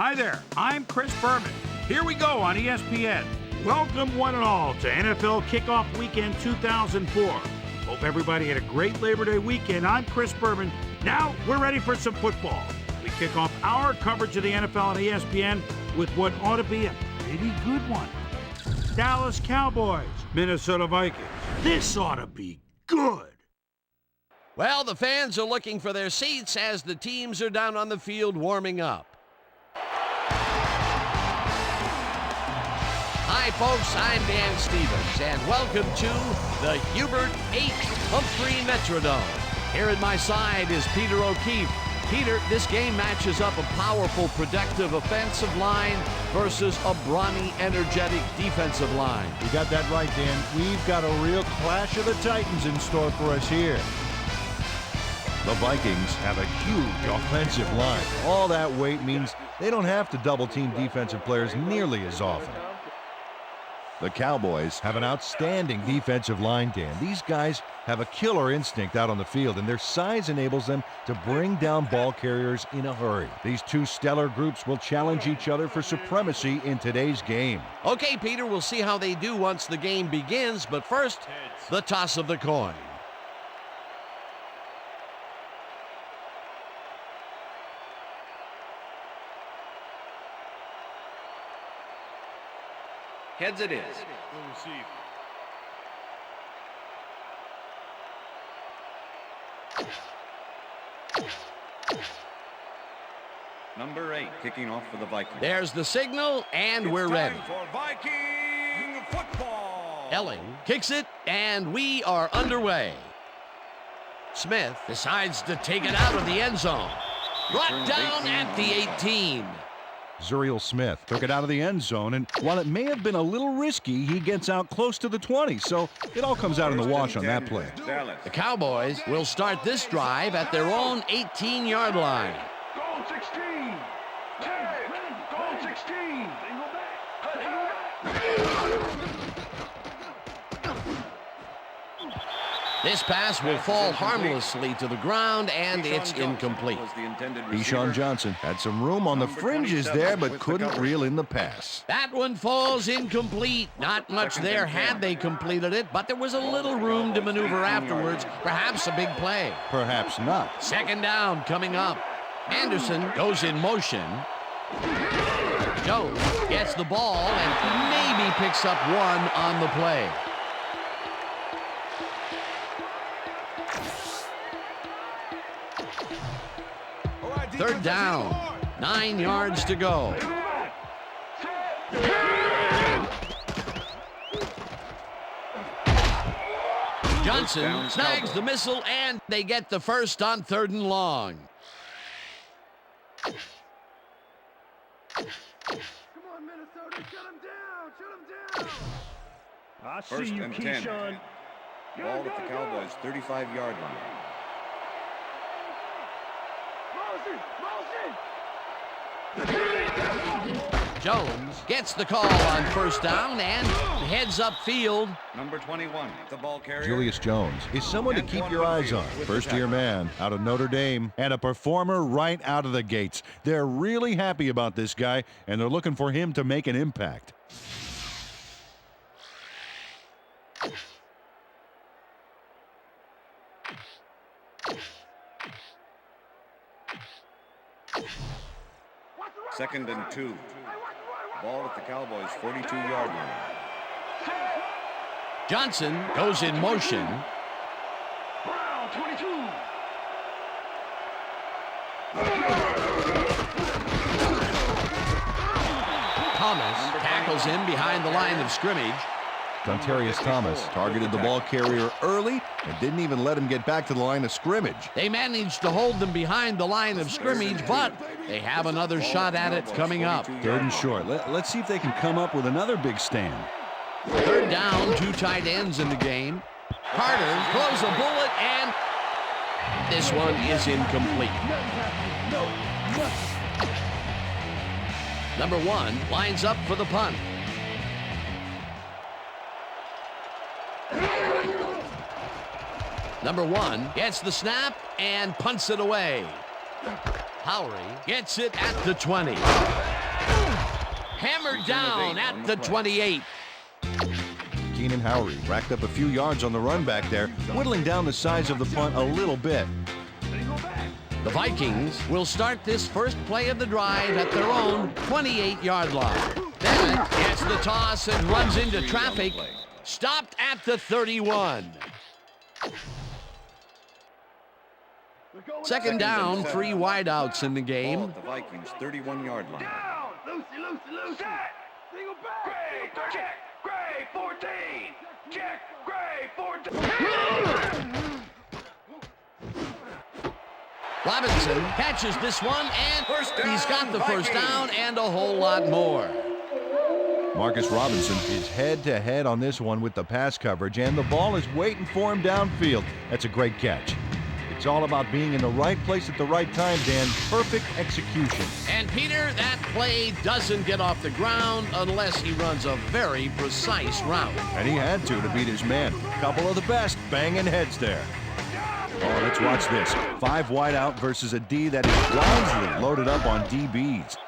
Hi there, I'm Chris Berman. Here we go on ESPN. Welcome one and all to NFL Kickoff Weekend 2004. Hope everybody had a great Labor Day weekend. I'm Chris Berman. Now we're ready for some football. We kick off our coverage of the NFL on ESPN with what ought to be a pretty good one. Dallas Cowboys, Minnesota Vikings. This ought to be good. Well, the fans are looking for their seats as the teams are down on the field warming up. Hi, folks. I'm Dan Stevens, and welcome to the Hubert H. Humphrey Metrodome. Here at my side is Peter O'Keefe. Peter, this game matches up a powerful, productive offensive line versus a brawny, energetic defensive line. You got that right, Dan. We've got a real clash of the Titans in store for us here. The Vikings have a huge offensive line. All that weight means they don't have to double-team defensive players nearly as often. The Cowboys have an outstanding defensive line, Dan. These guys have a killer instinct out on the field, and their size enables them to bring down ball carriers in a hurry. These two stellar groups will challenge each other for supremacy in today's game. Okay, Peter, we'll see how they do once the game begins, but first, the toss of the coin. Heads it is. Will receive. Number 8 kicking off for the Vikings. There's the signal, and we're ready. For Viking football. Elling kicks it, and we are underway. Smith decides to take it out of the end zone. Brought down at the 18. Zuriel Smith took it out of the end zone, and while it may have been a little risky, he gets out close to the 20, so it all comes out in the wash on that play. The Cowboys will start this drive at their own 18-yard line. Goal 16. 10. Goal 16. This pass will fall harmlessly to the ground, and it's incomplete. Deshaun Johnson had some room on the fringes there, but couldn't reel in the pass. That one falls incomplete. Not much there had they completed it, but there was a little room to maneuver afterwards. Perhaps a big play. Perhaps not. Second down coming up. Anderson goes in motion. Jones gets the ball and maybe picks up one on the play. Third down, 9 yards to go. Johnson snags the missile, and they get the first on 3rd and long. Come on, Minnesota, shut him down, shut him down. I First see you, and 10. Keyshawn. Ball at the Cowboys' 35-yard line. Jones gets the call on first down and heads upfield. Number 21, the ball carrier. Julius Jones is someone to keep your eyes on. First-year man out of Notre Dame and a performer right out of the gates. They're really happy about this guy, and they're looking for him to make an impact. Second and 2. Ball at the Cowboys' 42-yard line. Johnson goes in motion. Brown, 22. Thomas tackles him behind the line of scrimmage. Dontarius Thomas targeted the ball carrier early and didn't even let him get back to the line of scrimmage. They managed to hold them behind the line of scrimmage, but they have another shot at it coming up. 3rd and short. Let's see if they can come up with another big stand. 3rd down, 2 tight ends in the game. Carter throws a bullet, and this one is incomplete. Number 1 lines up for the punt. Number 1 gets the snap and punts it away. Howery gets it at the 20. Hammered down at the 28. Keenan Howry racked up a few yards on the run back there, whittling down the size of the punt a little bit. The Vikings will start this first play of the drive at their own 28-yard line. Bennett gets the toss and runs into traffic. Stopped at the 31. Second down, 3 wideouts in the game. Ball at the Vikings 31-yard line. Down! Lucy! Set! Single back! Gray, check! Gray, 14! Check! Gray, 14! Robinson catches this one, and he's got the first down and a whole lot more. Marcus Robinson is head-to-head on this one with the pass coverage, and the ball is waiting for him downfield. That's a great catch. It's all about being in the right place at the right time, Dan. Perfect execution. And Peter, that play doesn't get off the ground unless he runs a very precise route. And he had to beat his man. Couple of the best banging heads there. Oh, let's watch this. 5 wide out versus a D that is wisely loaded up on DBs.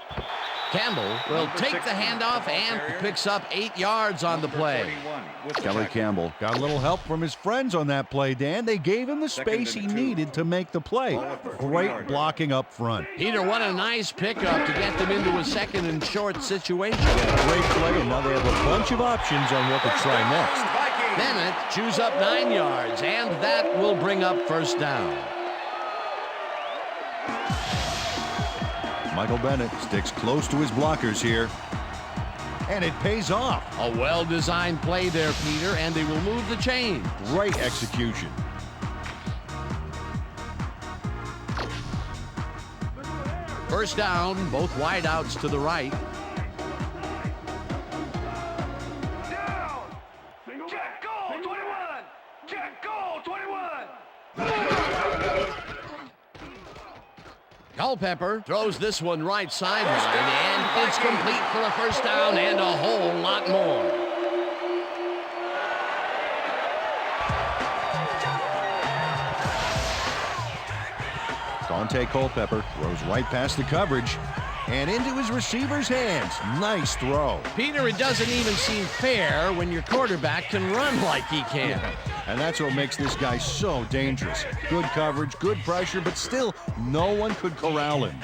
Campbell will take the handoff and picks up 8 yards on the play. Kelly Campbell got a little help from his friends on that play, Dan. They gave him the space he needed to make the play. Great blocking up front. Peter, what a nice pickup to get them into a second and short situation. Great play, and now they have a bunch of options on what to try next. Bennett chews up 9 yards, and that will bring up first down. Michael Bennett sticks close to his blockers here, and it pays off. A well-designed play there, Peter, and they will move the chain. Great execution. First down, both wideouts to the right. Down! Single check! Goal! 21! Check! Goal! 21! Culpepper throws this one right sideline, and it's complete for a first down and a whole lot more. Dante Culpepper throws right past the coverage and into his receiver's hands. Nice throw. Peter, it doesn't even seem fair when your quarterback can run like he can. And that's what makes this guy so dangerous. Good coverage, good pressure, but still, no one could corral him.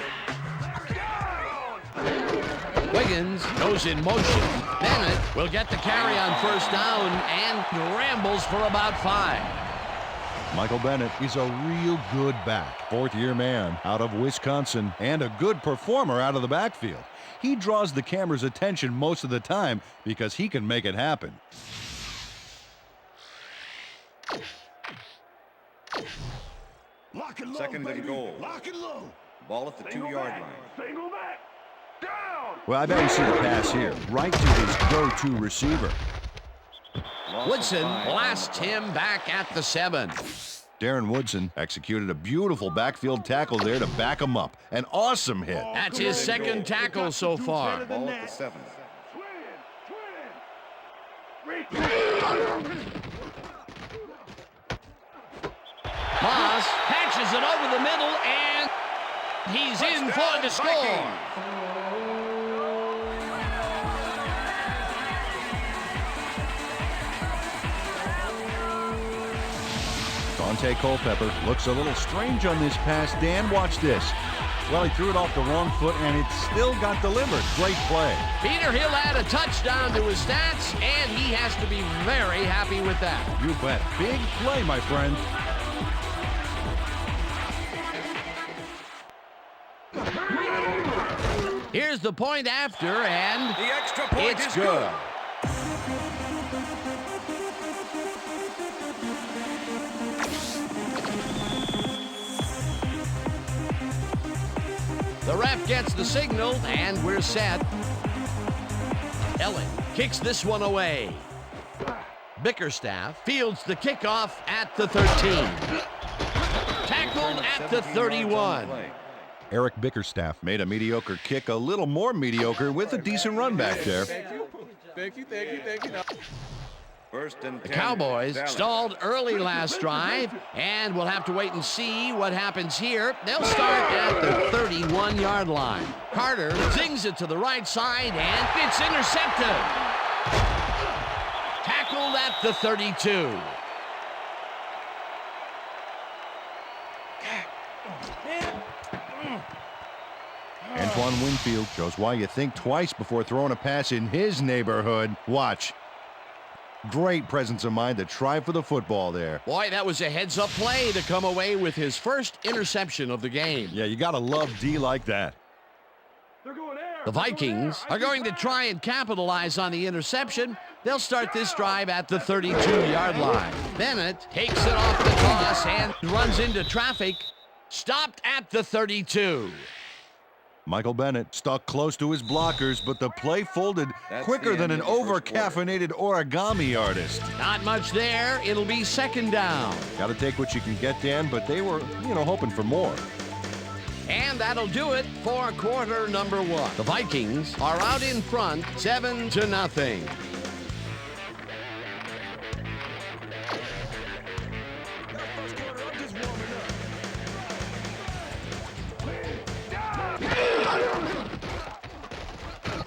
Wiggins goes in motion. Bennett will get the carry on first down and rambles for about 5. Michael Bennett is a real good back. 4th-year man out of Wisconsin and a good performer out of the backfield. He draws the camera's attention most of the time because he can make it happen. Second and goal. Ball at the 2-yard line. Single back! Down! Well, I bet you see the pass here, right to his go-to receiver. Woodson blasts him back at the 7. Darren Woodson executed a beautiful backfield tackle there to back him up. An awesome hit. That's his second tackle so far. Ball at the 7. Moss patches it over the middle, and he's in for the score. Dante Culpepper looks a little strange on this pass. Dan, watch this. Well, he threw it off the wrong foot, and it still got delivered. Great play. Peter, he'll add a touchdown to his stats, and he has to be very happy with that. You bet. Big play, my friend. Here's the point after, and The extra point it's is good. The ref gets the signal, and we're set. Ellen kicks this one away. Bickerstaff fields the kickoff at the 13. Tackled at the 31. Eric Bickerstaff made a mediocre kick a little more mediocre with a decent run back there. Thank you. First and 10. The Cowboys Dallas. stalled early last drive, and we'll have to wait and see what happens here. They'll start at the 31-yard line. Carter zings it to the right side, and it's intercepted. Tackled at the 32. Antoine Winfield shows why you think twice before throwing a pass in his neighborhood. Watch. Great presence of mind to try for the football there. Boy, that was a heads-up play to come away with his first interception of the game. Yeah, you got to love D like that. The Vikings are going to try and capitalize on the interception. They'll start this drive at the 32-yard line. Bennett takes it off the toss and runs into traffic. Stopped at the 32. Michael Bennett stuck close to his blockers, but the play folded quicker than an over-caffeinated origami artist. Not much there. It'll be second down. Got to take what you can get, Dan, but they were, hoping for more. And that'll do it for quarter number one. The Vikings are out in front, 7-0.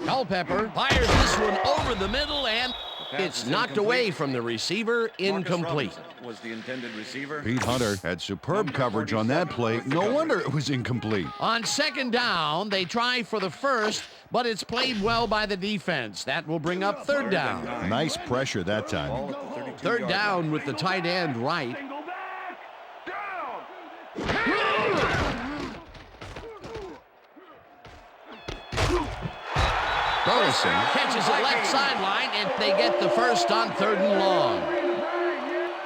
Culpepper fires this one over the middle, and it's knocked away from the receiver, incomplete. Was the intended receiver. Pete Hunter had superb coverage on that play. No wonder it was incomplete. On second down, they try for the first, but it's played well by the defense. That will bring up third down. Nice pressure that time. Third down with the tight end right. Burleson catches it left sideline, and they get the first on third and long.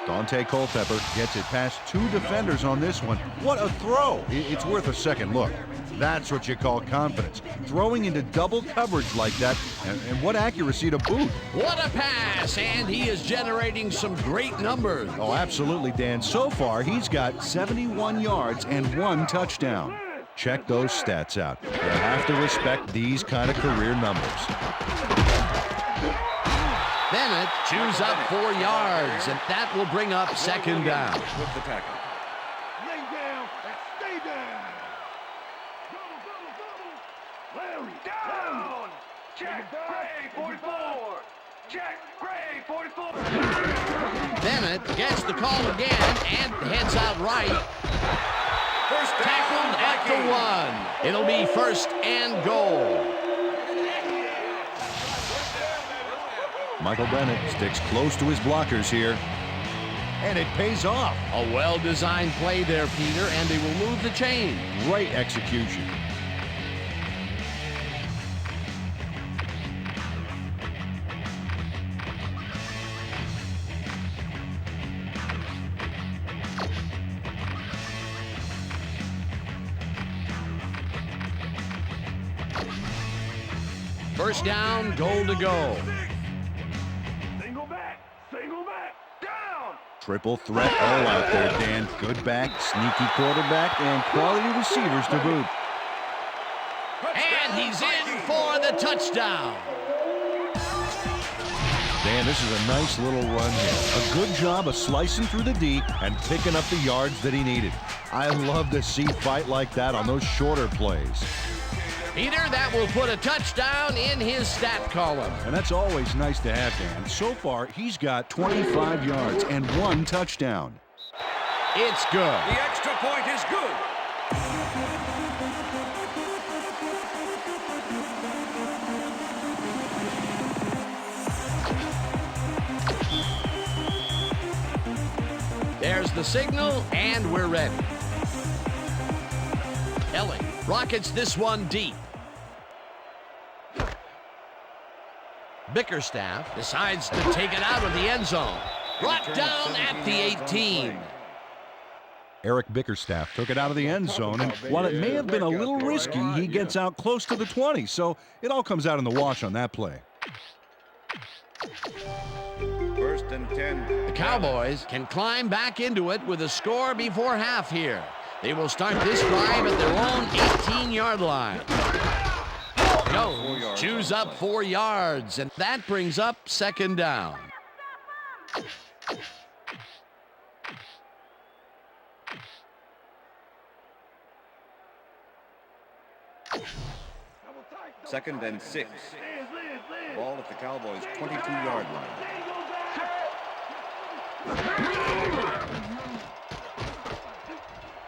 Dante Culpepper gets it past two defenders on this one. What a throw! It's worth a second look. That's what you call confidence. Throwing into double coverage like that, and what accuracy to boot. What a pass, and he is generating some great numbers. Oh, absolutely, Dan. So far, he's got 71 yards and 1 touchdown. Check those stats out. You have to respect these kind of career numbers. Bennett chews up 4 yards, and that will bring up second down. With the tackle. Lay down and stay down. Larry, down. Check, Gray, 44. Check, Gray, 44. Bennett gets the call again and heads out right. First down, Tackled at the 1. It'll be first and goal. Michael Bennett sticks close to his blockers here. And it pays off. A well-designed play there, Peter, and they will move the chain. Great execution. First down, goal to go. Single back, down. Triple threat all out there, Dan. Good back, sneaky quarterback, and quality receivers to boot. And he's in for the touchdown. Dan, this is a nice little run here. A good job of slicing through the D and picking up the yards that he needed. I love to see fight like that on those shorter plays. Peter, that will put a touchdown in his stat column. And that's always nice to have, Dan. So far, he's got 25 yards and 1 touchdown. It's good. The extra point is good. There's the signal, and we're ready. Kelly rockets this one deep. Bickerstaff decides to take it out of the end zone. Brought down at the 18. Eric Bickerstaff took it out of the end zone, and while it may have been a little risky, he gets out close to the 20, so it all comes out in the wash on that play. First and 10. The Cowboys can climb back into it with a score before half here. They will start this drive at their own 18-yard line. Jones chews up 4 yards, and that brings up second down. Second and 6. Ball at the Cowboys' 22-yard line.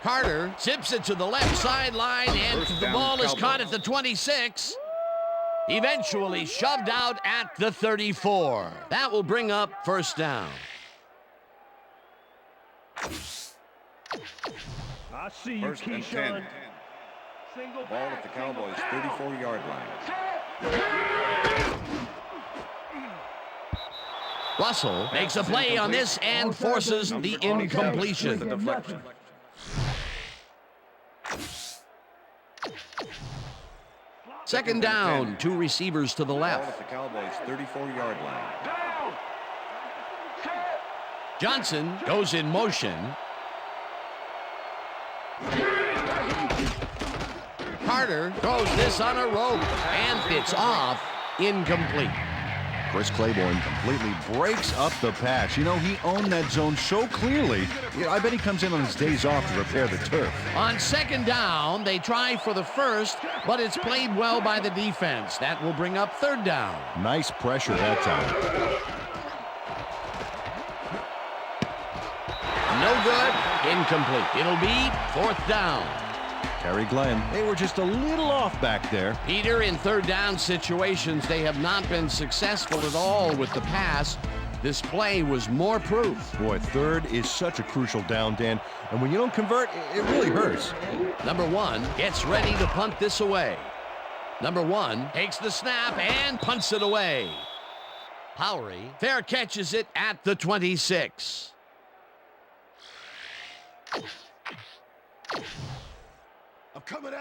Carter zips it to the left sideline, and First the down, ball is Cowboys. caught at the 26. Eventually shoved out at the 34. That will bring up first down. I see you, First and 10. Ball at the Cowboys' 34-yard line. Russell makes a play on this and forces the The incompletion. deflection. Second down, 2 receivers to the Ball left. at the Cowboys' 34-yard line. Johnson goes in motion. Carter throws this on a rope, and it's off, incomplete. Chris Claiborne completely breaks up the pass. You know, he owned that zone so clearly. Yeah, I bet he comes in on his days off to repair the turf. On second down, they try for the first, but it's played well by the defense. That will bring up third down. Nice pressure that time. No good, incomplete. It'll be fourth down. Terry Glenn, they were just a little off back there. Peter, in third down situations, they have not been successful at all with the pass. This play was more proof. Boy, third is such a crucial down, Dan. And when you don't convert, it really hurts. Number 1 gets ready to punt this away. Number 1 takes the snap and punts it away. Powery fair catches it at the 26.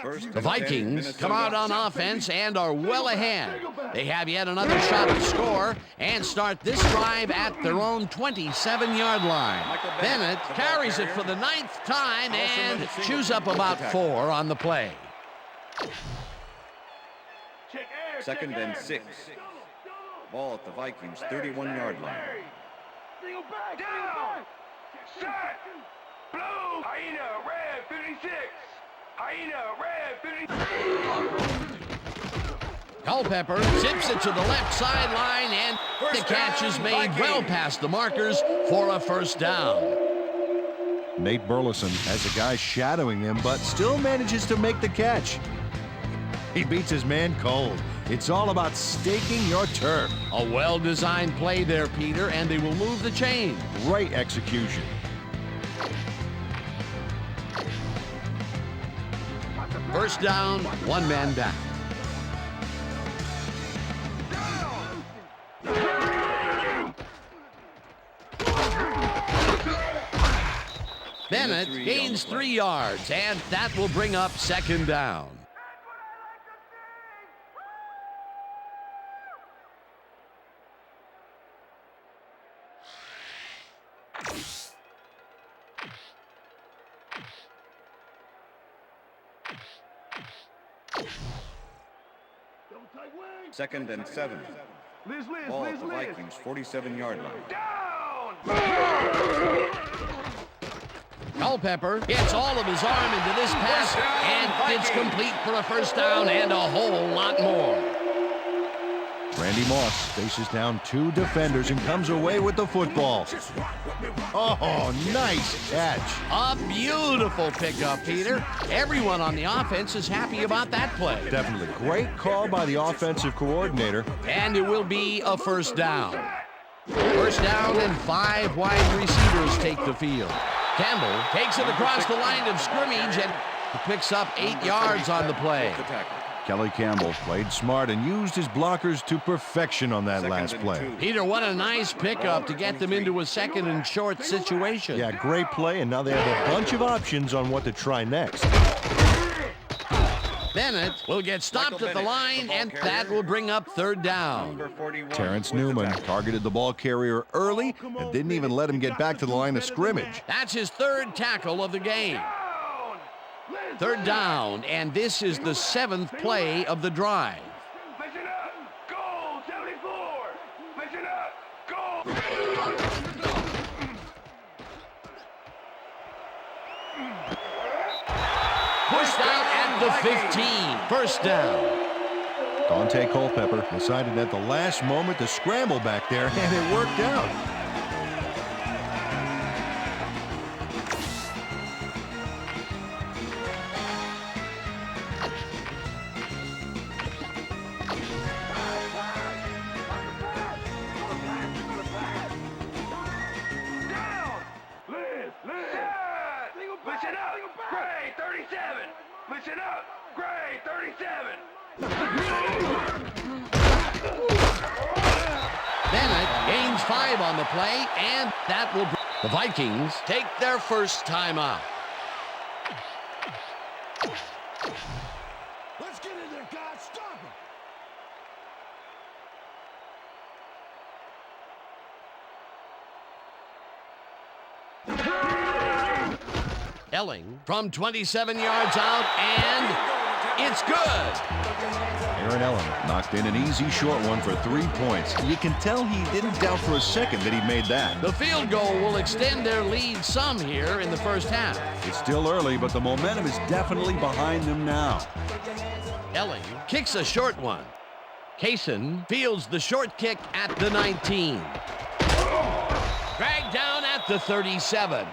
First The and 10, Vikings come out Minnesota. on offense and are well ahead. They have yet another shot to score and start this drive at their own 27-yard line. Bennett carries it for the 9th time and chews up about 4 on the play. Second and 6. Ball at the Vikings' 31-yard line. Down! Set! Blue! Hyena, red, 56! Hyena, red, 56! Culpepper zips it to the left sideline, and the catch is made well past the markers for a first down. Nate Burleson has a guy shadowing him, but still manages to make the catch. He beats his man cold. It's all about staking your turf. A well-designed play there, Peter, and they will move the chain. Great execution. First down, 1 man down. Bennett gains 3 yards, and that will bring up second down. Second and 7. Ball at the Vikings' 47-yard line. Culpepper gets all of his arm into this pass, and it's complete for a first down and a whole lot more. Randy Moss faces down 2 defenders and comes away with the football. Oh, nice catch. A beautiful pickup, Peter. Everyone on the offense is happy about that play. Definitely great call by the offensive coordinator. And it will be a first down. First down, and 5 wide receivers take the field. Campbell takes it across the line of scrimmage and picks up 8 yards on the play. Kelly Campbell played smart and used his blockers to perfection on that last play. Peter, what a nice pickup to get them into a second and short situation. Yeah, great play, and now they have a bunch of options on what to try next. Bennett will get stopped at the line, and that will bring up third down. Terrence Newman targeted the ball carrier early and didn't even let him get back to the line of scrimmage. That's his 3rd tackle of the game. Third down, and this is the 7th play of the drive. Mission up! Goal! 74! Mission up! Goal! Pushed out at the 15. First down. Dante Culpepper decided at the last moment to scramble back there, and it worked out. Listen up, Gray 37. Listen up, Gray 37. Bennett gains 5 on the play, and that will bring the Vikings take their first timeout. Let's get in there, guys. Stop him. Elling from 27 yards out, and it's good. Aaron Elling knocked in an easy short one for 3 points. You can tell he didn't doubt for a second that he made that. The field goal will extend their lead some here in the first half. It's still early, but the momentum is definitely behind them now. Elling kicks a short one. Kaysen fields the short kick at the 19. Dragged down at the 37.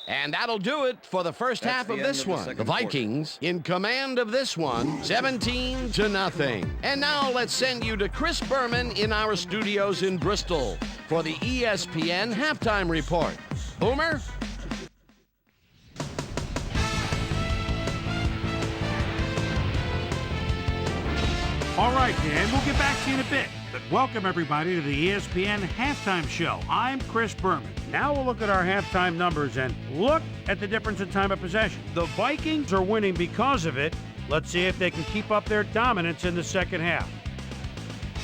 And that'll do it for the first half of this one. The Vikings in command of this one, 17-0. And now let's send you to Chris Berman in our studios in Bristol for the ESPN halftime report. Boomer? All right, Dan, we'll get back to you in a bit. But welcome, everybody, to the ESPN Halftime Show. I'm Chris Berman. Now we'll look at our halftime numbers and look at the difference in time of possession. The Vikings are winning because of it. Let's see if they can keep up their dominance in the second half.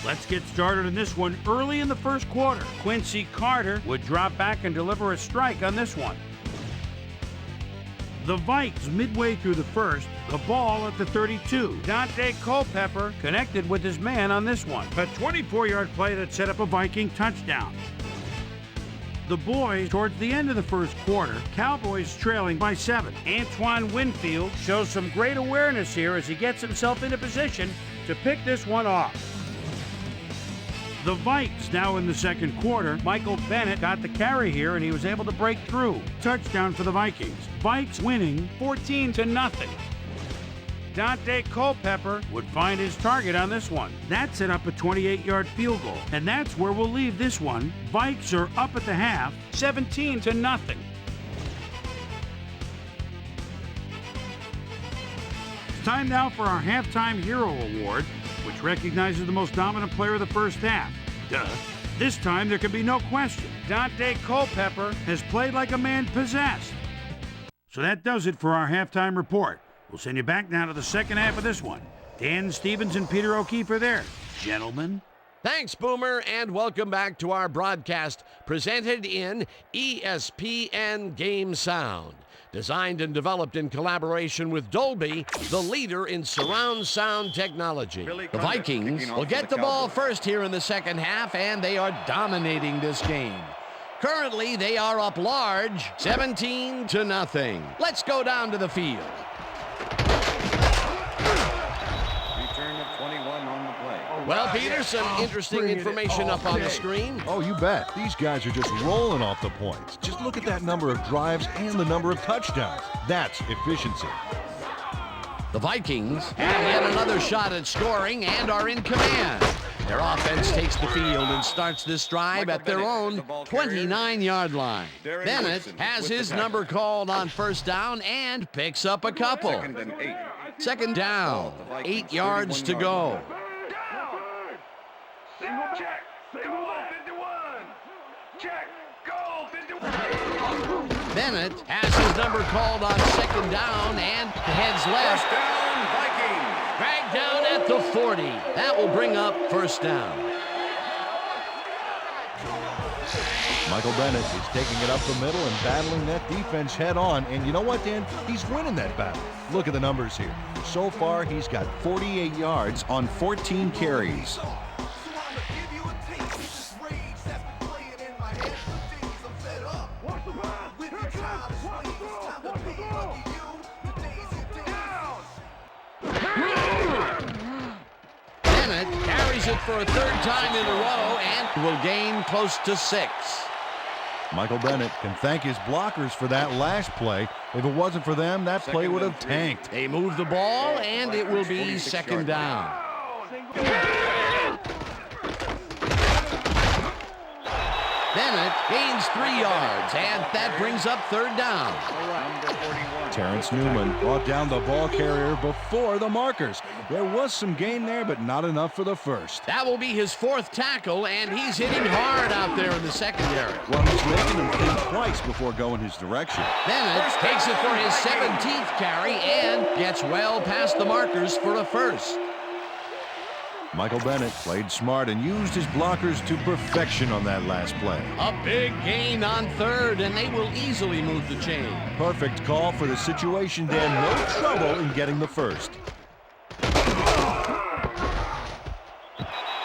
Let's get started in this one early in the first quarter. Quincy Carter would drop back and deliver a strike on this one. The Vikes midway through the first, the ball at the 32. Dante Culpepper connected with his man on this one. A 24-yard play that set up a Viking touchdown. The boys towards the end of the first quarter, Cowboys trailing by 7. Antoine Winfield shows some great awareness here as he gets himself into position to pick this one off. The Vikes now in the second quarter. Michael Bennett got the carry here and he was able to break through. Touchdown for the Vikings. Vikes winning 14-0. Dante Culpepper would find his target on this one. That set up a 28-yard field goal. And that's where we'll leave this one. Vikes are up at the half, 17-0. It's time now for our Halftime Hero Award, which recognizes the most dominant player of the first half. Duh. This time there can be no question. Dante Culpepper has played like a man possessed. So that does it for our halftime report. We'll send you back now to the second half of this one. Dan Stevens and Peter O'Keefe are there. Gentlemen. Thanks, Boomer, and welcome back to our broadcast presented in ESPN Game Sound. Designed and developed in collaboration with Dolby, the leader in surround sound technology. The Vikings will get the ball first here in the second half, and they are dominating this game. Currently, they are up large, 17-0. Let's go down to the field. Return of 21 on the play. Well, Peter, some interesting information up on the screen. Oh, you bet. These guys are just rolling off the points. Just look at that number of drives and the number of touchdowns. That's efficiency. The Vikings have yet another shot at scoring and are in command. Their offense takes the field and starts this drive at their own 29-yard line. Bennett has his number called on first down and picks up a couple. Second and 8. Second down, 8 yards to go. Single check. Goal 51. Check. Goal 51. Bennett has his number called on second down and heads left. First down, Vikings. Dragged down at the 40. That will bring up first down. Michael Bennett is taking it up the middle and battling that defense head on. And you know what, Dan? He's winning that battle. Look at the numbers here. So far, he's got 48 yards on 14 carries. tries it for a third time in a row and will gain close to 6. Michael Bennett can thank his blockers for that last play. If it wasn't for them, that play would have tanked. They move the ball, and it will be second down. Bennett gains 3 yards, and that brings up third down. Terrence Newman brought down the ball carrier before the markers. There was some gain there, but not enough for the first. That will be his 4th tackle, and he's hitting hard out there in the secondary. Well, he's making him think twice before going his direction. Bennett takes it for his 17th carry and gets well past the markers for a first. Michael Bennett played smart and used his blockers to perfection on that last play. A big gain on third, and they will easily move the chain. Perfect call for the situation, Dan. No trouble in getting the first.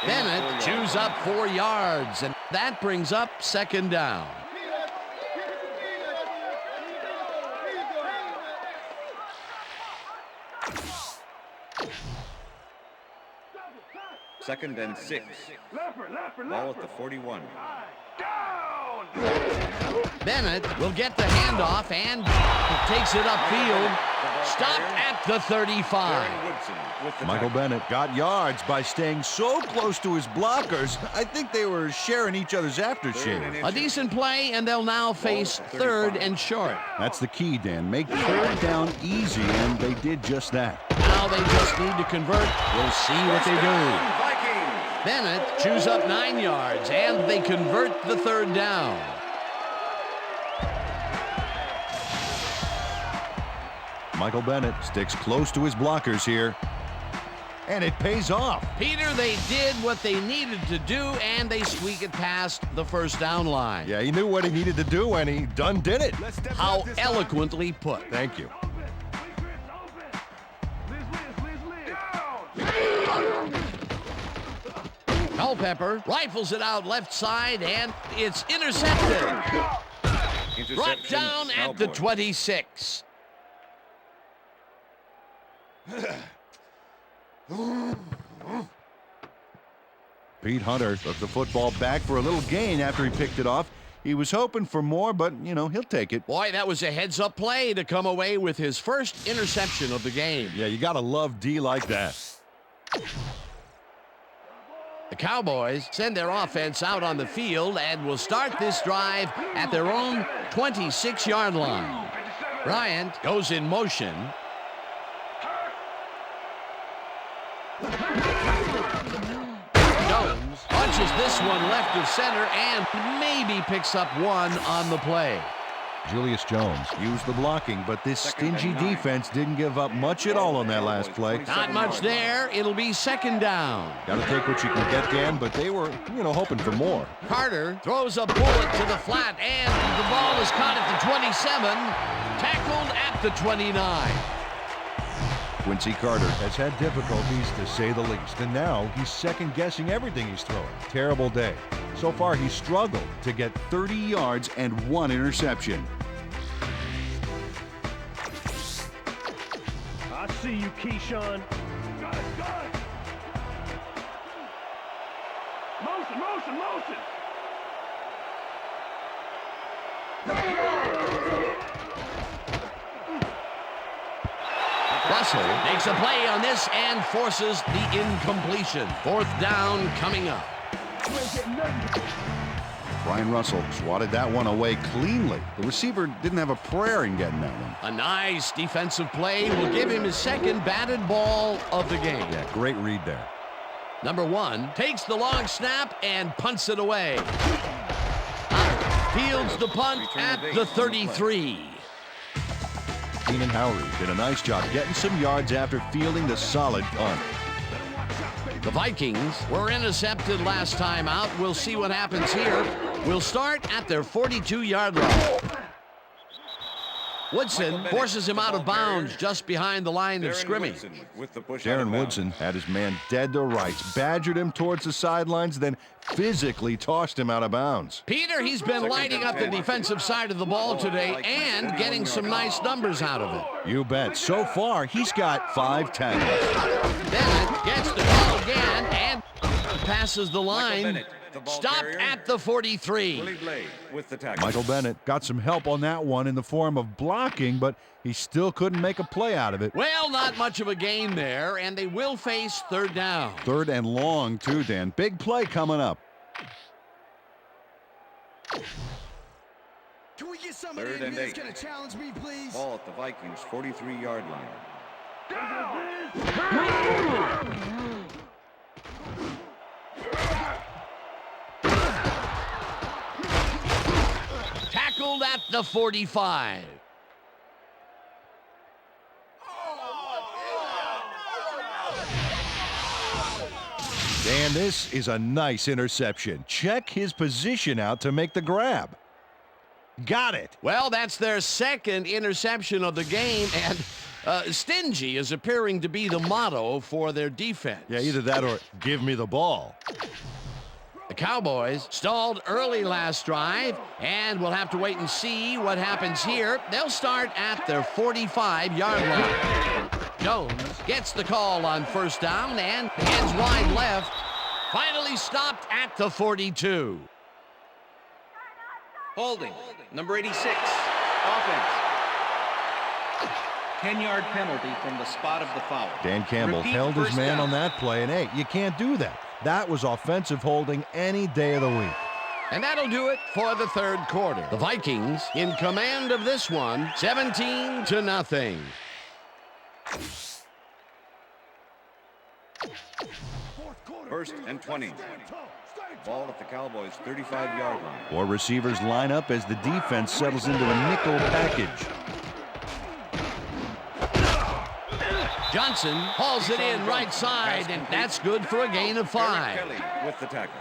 Bennett chews up 4 yards, and that brings up second down. Second and 6. Ball at the 41. Bennett will get the handoff and takes it upfield. Stopped at the 35. Michael Bennett got yards by staying so close to his blockers. I think they were sharing each other's aftershave. A decent play, and they'll now face third and short. That's the key, Dan. Make third down easy, and they did just that. Now they just need to convert. We'll see what they do. Bennett chews up 9 yards, and they convert the third down. Michael Bennett sticks close to his blockers here, and it pays off. Peter, they did what they needed to do, and they squeak it past the first down line. Yeah, he knew what he needed to do, and he done did it. How eloquently put. Thank you. Culpepper rifles it out left side, and it's intercepted. Brought down at the 26. Pete Hunter took the football back for a little gain after he picked it off. He was hoping for more, but, you know, he'll take it. Boy, that was a heads-up play to come away with his first interception of the game. Yeah, you got to love D like that. The Cowboys send their offense out on the field and will start this drive at their own 26-yard line. Bryant goes in motion. Jones punches this one left of center and maybe picks up one on the play. Julius Jones used the blocking, but this stingy defense didn't give up much at all on that last play. Not much there. It'll be second down. Got to take what you can get, Dan, but they were, hoping for more. Carter throws a bullet to the flat, and the ball is caught at the 27, tackled at the 29. Quincy Carter has had difficulties, to say the least, and now he's second-guessing everything he's throwing. Terrible day. So far, he's struggled to get 30 yards and 1 interception. I see you, Keyshawn. Got it, got it. Motion, motion, motion. Russell makes a play on this and forces the incompletion. Fourth down coming up. Brian Russell swatted that one away cleanly. The receiver didn't have a prayer in getting that one. A nice defensive play will give him his second batted ball of the game. Yeah, great read there. Number 1 takes the long snap and punts it away. Fields the punt at the 33. Keenan Howry did a nice job getting some yards after fielding the solid punt. The Vikings were intercepted last time out. We'll see what happens here. We'll start at their 42-yard line. Woodson forces him out of bounds just behind the line of scrimmage. Darren Woodson had his man dead to rights, badgered him towards the sidelines, then physically tossed him out of bounds. Peter, he's been lighting up the defensive side of the ball today and getting some nice numbers out of it. You bet. So far, he's got 5 tackles. Bennett gets the ball again, and Passes the line. Bennett, the ball Stopped carrier. at the 43. Willie Blade with the tackle. Michael Bennett got some help on that one in the form of blocking, but he still couldn't make a play out of it. Well, not much of a gain there, and they will face third down. 3rd and long, too, Dan. Big play coming up. Can we get 3rd and 8. Gonna challenge me, please? Ball at the Vikings 43-yard line. Tackled at the 45. Dan, this is a nice interception. Check his position out to make the grab. Got it. Well, that's their 2nd interception of the game, and stingy is appearing to be the motto for their defense. Yeah, either that or give me the ball. The Cowboys stalled early last drive, and we'll have to wait and see what happens here. They'll start at their 45-yard line. Jones gets the call on 1st down and heads wide left. Finally stopped at the 42. Holding, number 86, offense. 10-yard penalty from the spot of the foul. Dan Campbell Repeat held his first man down. on that play, and hey, you can't do that. That was offensive holding any day of the week. And that'll do it for the 3rd quarter. The Vikings in command of this one, 17-0. 1st and 20. Ball at the Cowboys 35-yard line. 4 receivers line up as the defense settles into a nickel package. Johnson hauls it in right side, and that's good for a gain of 5. Kelly with the tackle.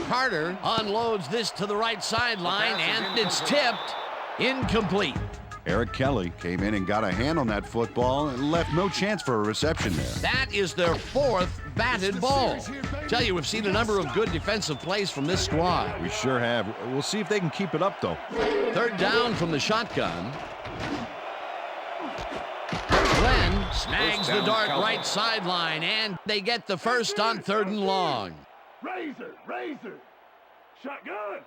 Carter unloads this to the right sideline, and it's tipped. Incomplete. Eric Kelly came in and got a hand on that football and left no chance for a reception there. That is their 4th batted ball. Tell you, we've seen a number of good defensive plays from this squad. We sure have. We'll see if they can keep it up, though. 3rd down from the shotgun. Glenn snags the dart right sideline, and they get the 1st on 3rd and long. Razor, shotgun.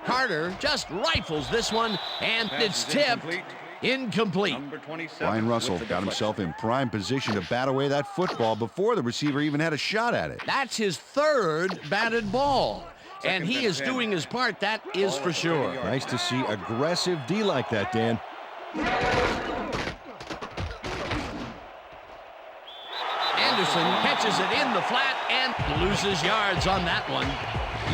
Carter just rifles this one, and it's tipped. Incomplete. Number 27. Brian Russell with the got himself in prime position to bat away that football before the receiver even had a shot at it. That's his 3rd batted ball. And he is doing his part, that is for sure. Nice to see aggressive D like that, Dan. Anderson catches it in the flat and loses yards on that one.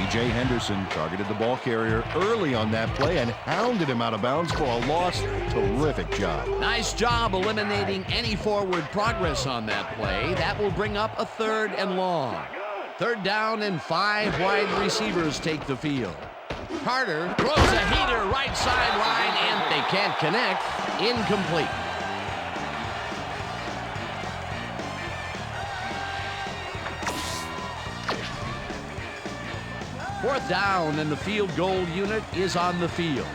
E.J. Henderson targeted the ball carrier early on that play and hounded him out of bounds for a loss. Terrific job. Nice job eliminating any forward progress on that play. That will bring up a 3rd and long. 3rd down and 5 wide receivers take the field. Carter throws a heater right sideline, and they can't connect. Incomplete. Fourth down, and the field goal unit is on the field.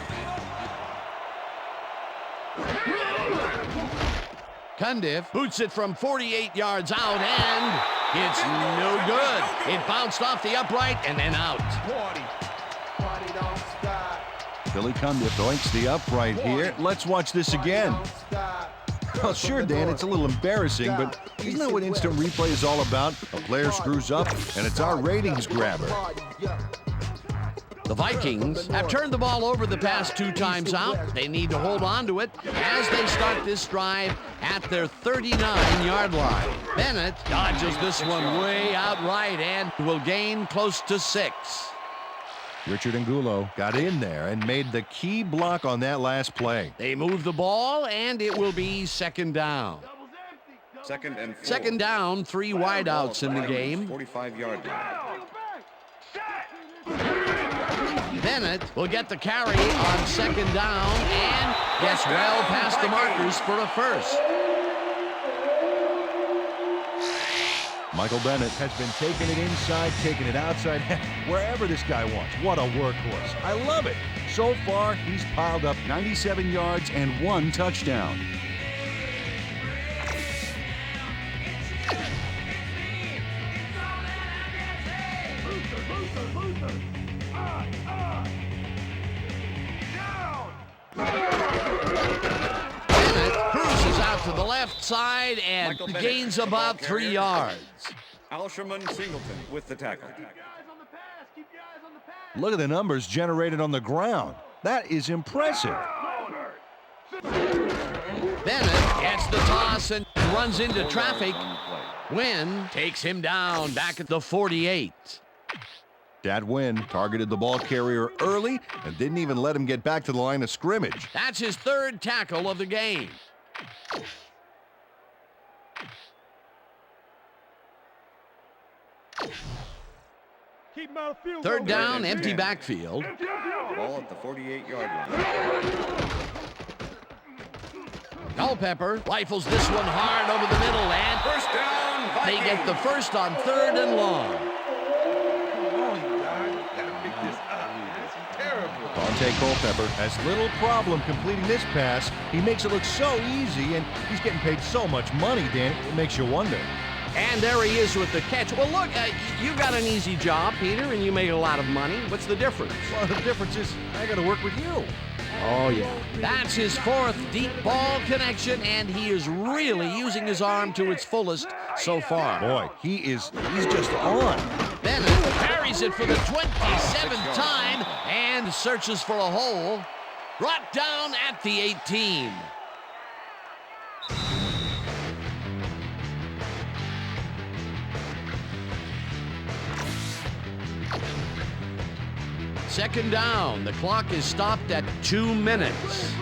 Cundiff boots it from 48 yards out, and it's no good. It bounced off the upright and then out. Billy Cundiff oinks the upright here. Let's watch this again. Well, sure, Dan, it's a little embarrassing, but isn't that what instant replay is all about? A player screws up, and it's our ratings grabber. The Vikings have turned the ball over the past 2 times out. They need to hold on to it as they start this drive at their 39-yard line. Bennett dodges this one way out right and will gain close to 6. Richard Angulo got in there and made the key block on that last play. They move the ball, and it will be 2nd down. 2nd and 4. 2nd down, 3 wideouts in the game. 45-yard line. Bennett will get the carry on 2nd down and gets well past the markers for a 1st. Michael Bennett has been taking it inside, taking it outside, wherever this guy wants. What a workhorse. I love it. So far, he's piled up 97 yards and 1 touchdown. Cruises out to the left side and gains about 3 yards. Alsherman Singleton with the tackle. Look at the numbers generated on the ground. That is impressive. Bennett gets the toss and runs into traffic. Wynn takes him down back at the 48. That Wynn targeted the ball carrier early and didn't even let him get back to the line of scrimmage. That's his 3rd tackle of the game. Third down, empty backfield. Ball at the 48-yard line. Culpepper rifles this one hard over the middle, and First down, they Vikings. get the first on 3rd and long. Dante Culpepper has little problem completing this pass. He makes it look so easy, and he's getting paid so much money, Dan, it makes you wonder. And there he is with the catch. Well, look, you got an easy job, Peter, and you make a lot of money. What's the difference? Well, the difference is I got to work with you. Oh, yeah. That's his 4th deep ball connection, and he is really using his arm to its fullest so far. Boy, he's just on. Bennett carries it for the 27th time and searches for a hole. Brought down at the 18. Second down. The clock is stopped at 2 minutes.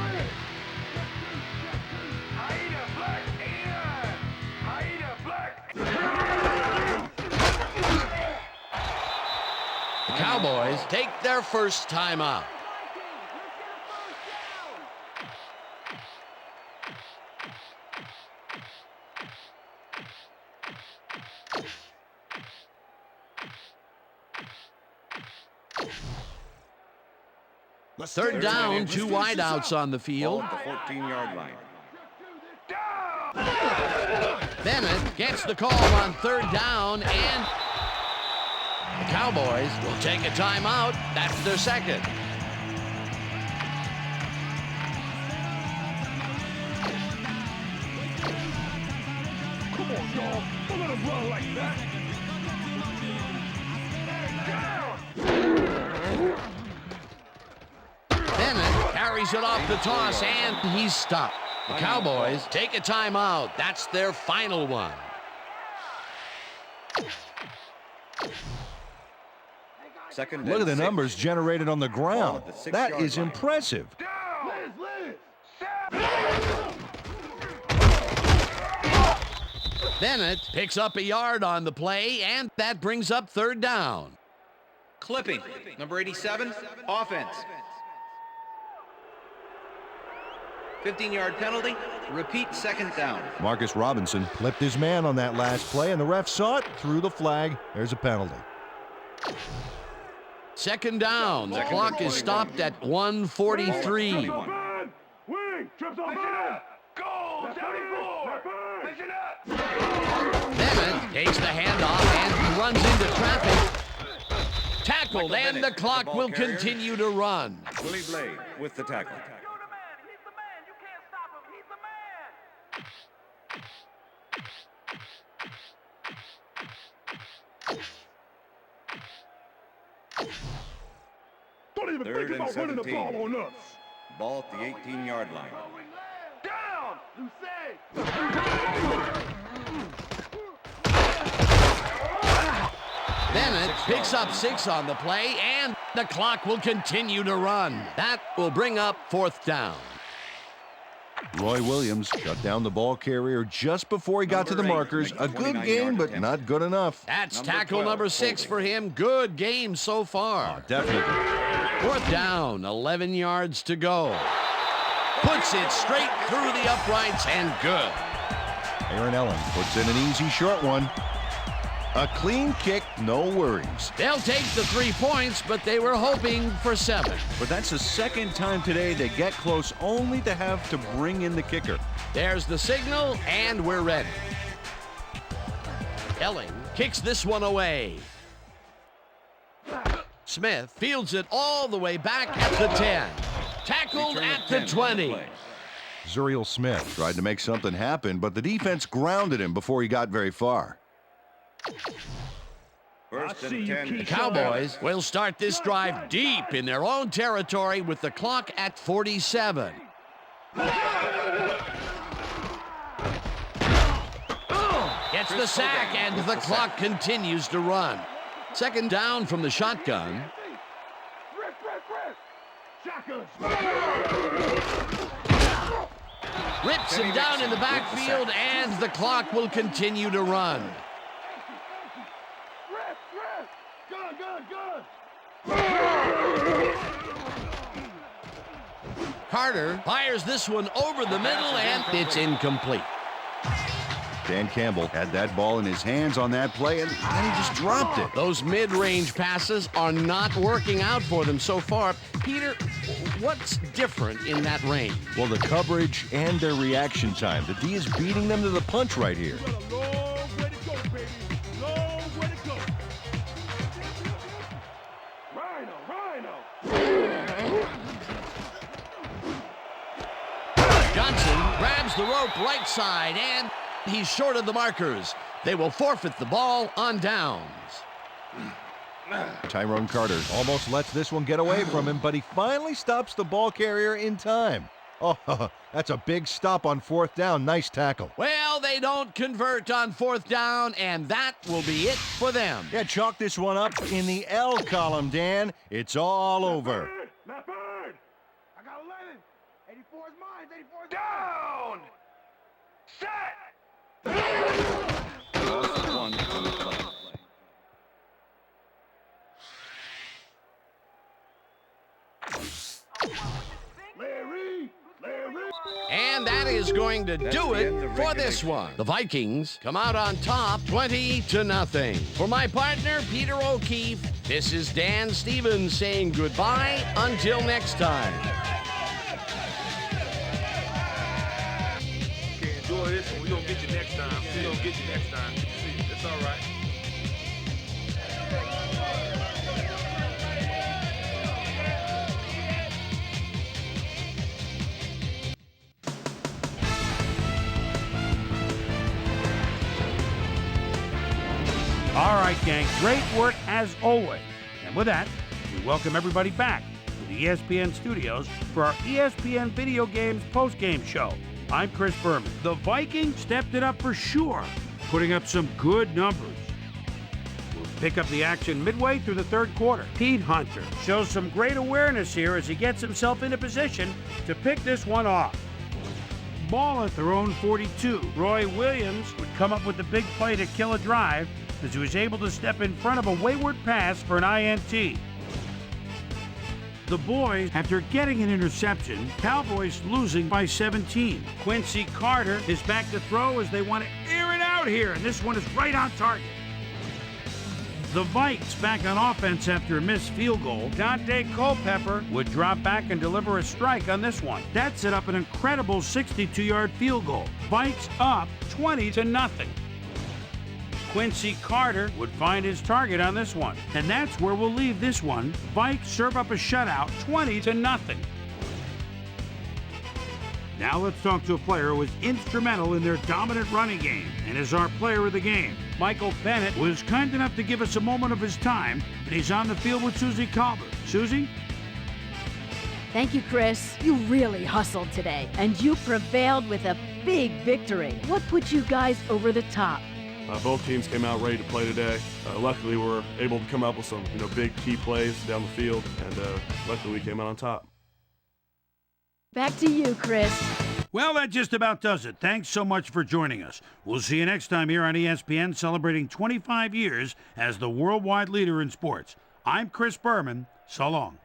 The Cowboys take their first time out. Third down, 2 wideouts on the field. Ball at the 14-yard line. Bennett gets the call on 3rd down, and the Cowboys will take a timeout. That's their 2nd. Come on, y'all. Don't let him run like that. Bennett carries it off the toss, and he's stopped. The Cowboys take a timeout. That's their final one. Second Look at and the 6. numbers generated on the ground. Ball at the That 6-yard is line. impressive. Bennett picks up a yard on the play, and that brings up 3rd down. Clipping. Number 87, offense. 15-yard penalty. Repeat 2nd down. Marcus Robinson clipped his man on that last play, and the ref saw it, threw the flag. There's a penalty. 2nd down. The clock is stopped at 1:43. Wing, trips on man. Goal, 74. Listen up. Bennett takes the handoff and runs into traffic. Tackled, and the clock will continue to run. Willie Blade with the tackle. Don't even Third think and about running the 17. ball on us. Ball at the 18-yard line. Down. Bennett picks up 6 on the play, and the clock will continue to run. That will bring up 4th down. Roy Williams shut down the ball carrier just before he got to the markers. A good game, but not good enough. That's Number tackle 12, number 6 for him. Good game so far. Definitely. 4th down, 11 yards to go. Puts it straight through the uprights, and good. Aaron Allen puts in an easy short one. A clean kick, no worries. They'll take the 3 points, but they were hoping for 7. But that's the second time today they get close only to have to bring in the kicker. There's the signal, and we're ready. Elling kicks this one away. Smith fields it all the way back at the 10. Tackled at the 20. Zuriel Smith tried to make something happen, but the defense grounded him before he got very far. First and 10. The Cowboys will start this drive deep in their own territory with the clock at 47. Gets the sack, and the clock continues to run. Second down from the shotgun. Rips him down in the backfield, and the clock will continue to run. Carter fires this one over the middle, and it's incomplete. Dan Campbell had that ball in his hands on that play, and then he just dropped it. Those mid-range passes are not working out for them so far. Peter, what's different in that range? Well, the coverage and their reaction time. The D is beating them to the punch right here. Johnson grabs the rope right side, and he's short of the markers. They will forfeit the ball on downs. Tyrone Carter almost lets this one get away from him, but he finally stops the ball carrier in time. Oh, that's a big stop on 4th down. Nice tackle. Well, they don't convert on 4th down, and that will be it for them. Yeah, chalk this one up in the L column, Dan. It's all over. Not bird. I got 11. 84 is mine. 84 is down. Set. Lost 1 on the play. And that is going to do it for this one. The Vikings come out on top 20-0. For my partner, Peter O'Keefe, this is Dan Stevens saying goodbye until next time. Okay, enjoy this one. We're going to get you next time. We're going to get you next time. See, that's all right. All right, gang, great work as always. And with that, we welcome everybody back to the ESPN studios for our ESPN Video Games postgame show. I'm Chris Berman. The Vikings stepped it up for sure, putting up some good numbers. We'll pick up the action midway through the 3rd quarter. Pete Hunter shows some great awareness here as he gets himself into position to pick this one off. Ball at their own 42. Roy Williams would come up with the big play to kill a drive as he was able to step in front of a wayward pass for an INT. The boys, after getting an interception, Cowboys losing by 17. Quincy Carter is back to throw as they want to air it out here, and this one is right on target. The Vikes back on offense after a missed field goal. Dante Culpepper would drop back and deliver a strike on this one. That set up an incredible 62-yard field goal. Vikes up 20-0. Quincy Carter would find his target on this one. And that's where we'll leave this one. Vikes serve up a shutout, 20-0. Now let's talk to a player who was instrumental in their dominant running game and is our player of the game. Michael Bennett was kind enough to give us a moment of his time, and he's on the field with Susie Colbert. Susie? Thank you, Chris. You really hustled today, and you prevailed with a big victory. What put you guys over the top? Both teams came out ready to play today. Luckily, we were able to come up with some big key plays down the field, and luckily we came out on top. Back to you, Chris. Well, that just about does it. Thanks so much for joining us. We'll see you next time here on ESPN, celebrating 25 years as the worldwide leader in sports. I'm Chris Berman. So long.